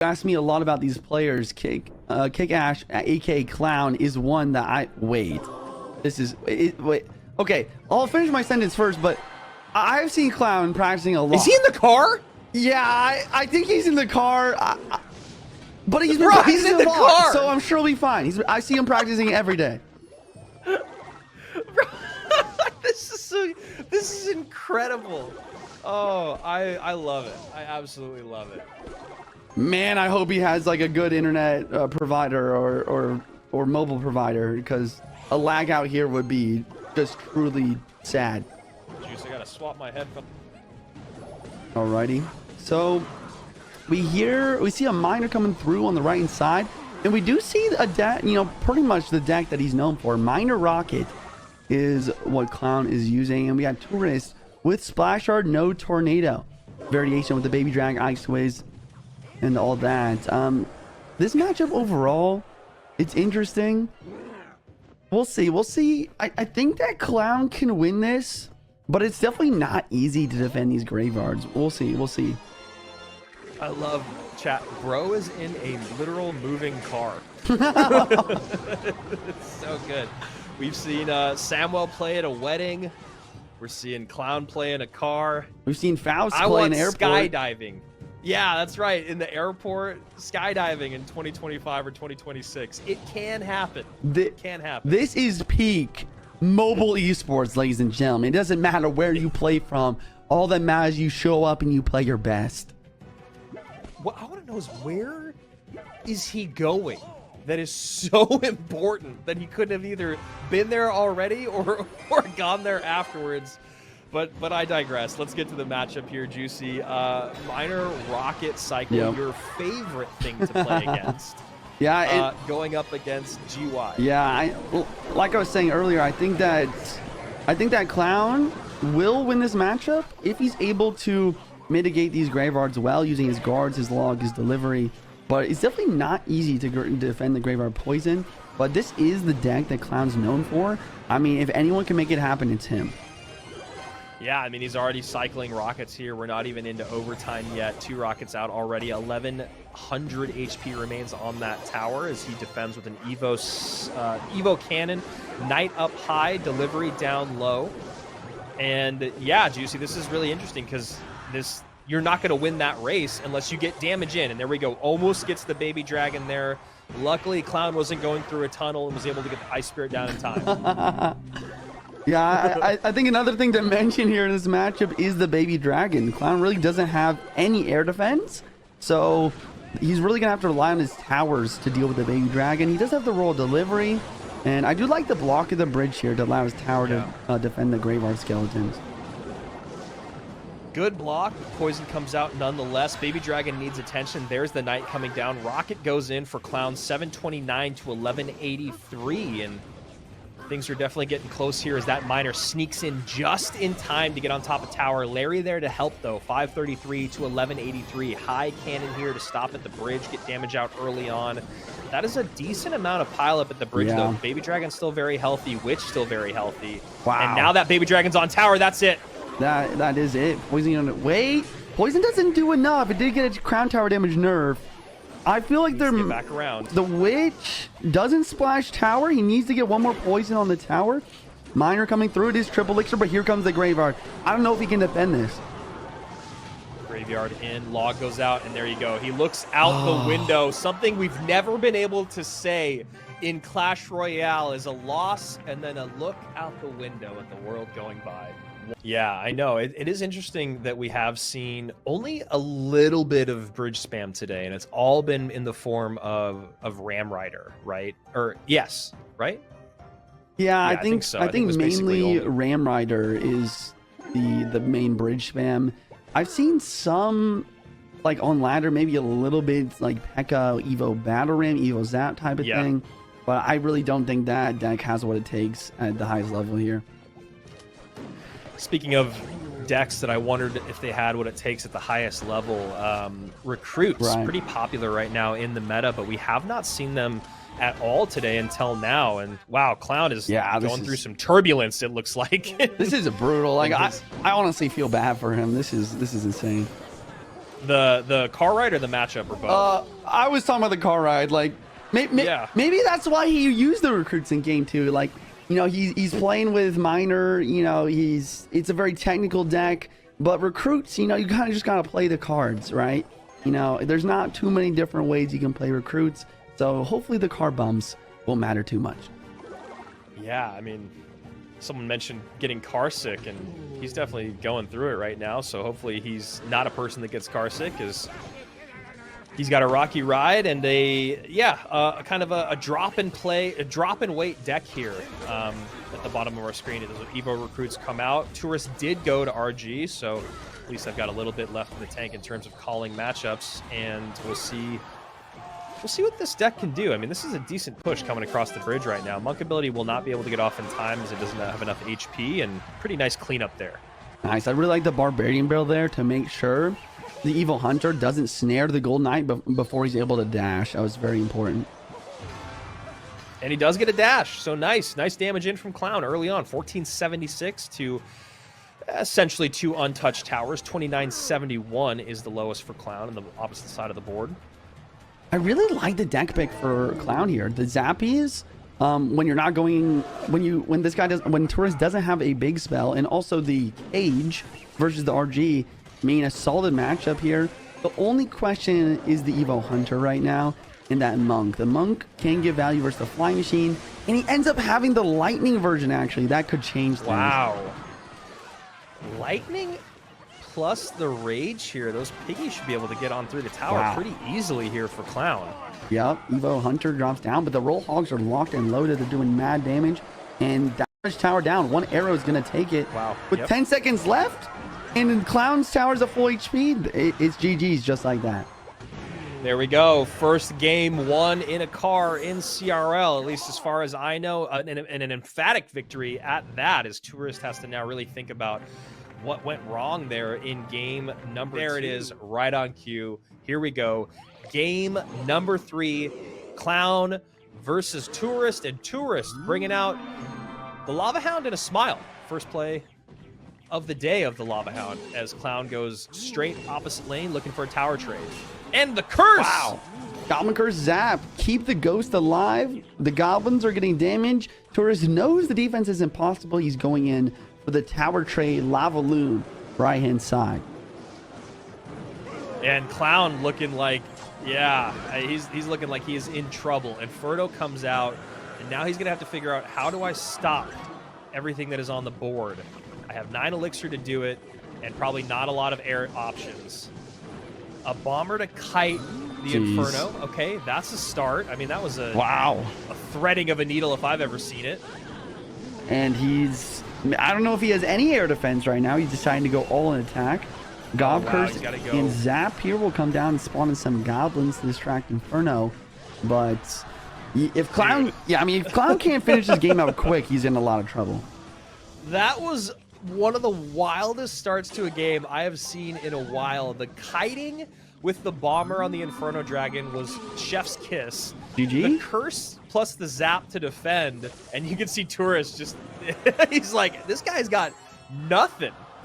asked me a lot about these players. Kick Ash, aka Clown, is one that wait. Okay, I'll finish my sentence first, but I've seen Clown practicing a lot. Is he in the car? Yeah, I think he's in the car. But he's Bro, he's in the car, so I'm sure he'll be fine. I see him practicing every day. Bro, this is incredible. Oh, I love it. I absolutely love it. Man, I hope he has like a good internet provider or mobile provider, because a lag out here would be just truly sad. Juice, I gotta swap my headphones. Alrighty, so we see a miner coming through on the right hand side, and we do see a deck, pretty much the deck that he's known for. Miner Rocket is what Clown is using, and we got Tourist with Splash Art, no Tornado variation with the Baby Drag, Ice Wiz, and all that. This matchup overall, it's interesting. We'll see. I think that Clown can win this, but it's definitely not easy to defend these graveyards. We'll see. I love chat. Bro is in a literal moving car. It's so good. We've seen Samuel play at a wedding. We're seeing Clown play in a car. We've seen Faust play in an airport. Skydiving. Yeah, that's right. In the airport, skydiving in 2025 or 2026. It can happen. It can happen. This is peak mobile esports, ladies and gentlemen. It doesn't matter where you play from. All that matters, you show up and you play your best. What I want to know is, where is he going? That is so important that he couldn't have either been there already or gone there afterwards. But I digress. Let's get to the matchup here, Juicy. Miner Rocket Cycle, your favorite thing to play against. Yeah, going up against GY. Yeah, like I was saying earlier, I think that Clown will win this matchup if he's able to mitigate these graveyards well using his guards, his log, his delivery. But it's definitely not easy to defend the graveyard poison. But this is the deck that Clown's known for. I mean, if anyone can make it happen, it's him. Yeah, I mean, he's already cycling rockets here. We're not even into overtime yet. 2 rockets out already. 1100 HP remains on that tower as he defends with an Evo cannon. Knight up high, delivery down low. And yeah, Juicy, this is really interesting because you're not going to win that race unless you get damage in. And there we go. Almost gets the Baby Dragon there. Luckily, Clown wasn't going through a tunnel and was able to get the Ice Spirit down in time. Yeah, I think another thing to mention here in this matchup is the Baby Dragon. Clown really doesn't have any air defense, so he's really going to have to rely on his towers to deal with the Baby Dragon. He does have to roll delivery, and I do like the block of the bridge here to allow his tower to defend the Graveyard Skeletons. Good block. Poison comes out nonetheless. Baby Dragon needs attention. There's the Knight coming down. Rocket goes in for Clown, 729 to 1183, and things are definitely getting close here as that miner sneaks in just in time to get on top of tower. Larry there to help, though. 533 to 1183. High cannon here to stop at the bridge, get damage out early on. That is a decent amount of pileup at the bridge, though. Baby Dragon's still very healthy. Witch still very healthy. Wow. And now that Baby Dragon's on tower, that's it. That is it. Poison on it. Wait. Poison doesn't do enough. It did get a crown tower damage nerf. I feel like they're back around. The Witch doesn't splash tower. He needs to get one more poison on the tower. Miner coming through. It is triple elixir, but here comes the Graveyard. I don't know if he can defend this. Graveyard in, log goes out, and there you go. He looks out the window. Something we've never been able to say in Clash Royale is a loss and then a look out the window at the world going by. Yeah, I know. It is interesting that we have seen only a little bit of bridge spam today, and it's all been in the form of Ram Rider, right? Or yes, right? Yeah, I think so. I think mainly Ram Rider is the main bridge spam. I've seen some like on ladder, maybe a little bit like P.E.K.K.A, Evo Battle Ram, Evo Zap type of thing, but I really don't think that deck has what it takes at the highest level here. Speaking of decks that I wondered if they had what it takes at the highest level, Recruit's pretty popular right now in the meta, but we have not seen them at all today until now. And wow, Clown is going through some turbulence, it looks like. This is a brutal. Like I honestly feel bad for him. This is insane. The car ride or the matchup or both? I was talking about the car ride. Like, Yeah. maybe that's why he used the recruits in game 2. Like, you know, he's playing with Miner. You know, it's a very technical deck. But recruits, you know, you kind of just gotta play the cards, right? You know, there's not too many different ways you can play recruits. So hopefully the car bumps won't matter too much. Yeah, I mean, someone mentioned getting car sick, and he's definitely going through it right now. So hopefully he's not a person that gets car sick, because he's got a rocky ride and kind of a drop and play, a drop and wait deck here at the bottom of our screen. As Evo recruits come out, Tourist did go to RG, so at least I've got a little bit left in the tank in terms of calling matchups, and we'll see what this deck can do. I mean, this is a decent push coming across the bridge right now. Monk ability will not be able to get off in time as it doesn't have enough HP, and pretty nice cleanup there. Nice. I really like the Barbarian build there to make sure the Evil Hunter doesn't snare the Gold Knight before he's able to dash. That was very important. And he does get a dash, so nice damage in from Clown early on. 1476 to essentially 2 untouched towers. 2971 is the lowest for Clown on the opposite side of the board. I really like the deck pick for Clown here. The Zappies, when you're not going, when Tourist doesn't have a big spell, and also the Cage versus the RG mean a solid matchup here. The only question is the Evo Hunter right now and that Monk. The Monk can give value versus the Flying Machine, and he ends up having the Lightning version, actually. That could change things. Wow. Lightning plus the Rage here. Those piggies should be able to get on through the tower pretty easily here for Clown. Yep, Evo Hunter drops down, but the Roll Hogs are locked and loaded. They're doing mad damage, and that much tower down. One arrow is going to take it. Wow. With 10 seconds left, and Clown's tower's at full HP, it's GG's just like that. There we go. First game won in a car in CRL, at least as far as I know, and an emphatic victory at that, as Tourist has to now really think about what went wrong there in game number 2. There it is, right on cue. Here we go. Game number 3, Clown versus Tourist, and Tourist bringing out the Lava Hound and a smile. First play of the day of the Lava Hound, as Clown goes straight opposite lane looking for a tower trade. And the curse! Wow. Goblin Curse zap. Keep the ghost alive. The goblins are getting damaged. Tourist knows the defense is impossible. He's going in for the tower trade Lava Loon, right hand side. And Clown looking like, he's looking like he is in trouble. Inferno comes out, and now he's going to have to figure out, how do I stop everything that is on the board? I have 9 elixir to do it, and probably not a lot of air options. A bomber to kite the Inferno. Okay, that's a start. I mean, that was a threading of a needle if I've ever seen it. And I don't know if he has any air defense right now. He's deciding to go all in attack. Gob Curse and Zap here will come down and spawn in some goblins to distract Inferno. But if Clown, if Clown can't finish this game out quick, he's in a lot of trouble. That was one of the wildest starts to a game I have seen in a while. The kiting with the bomber on the Inferno Dragon was chef's kiss. GG? The curse plus the zap to defend, and you can see Tourist just, he's like, this guy's got nothing.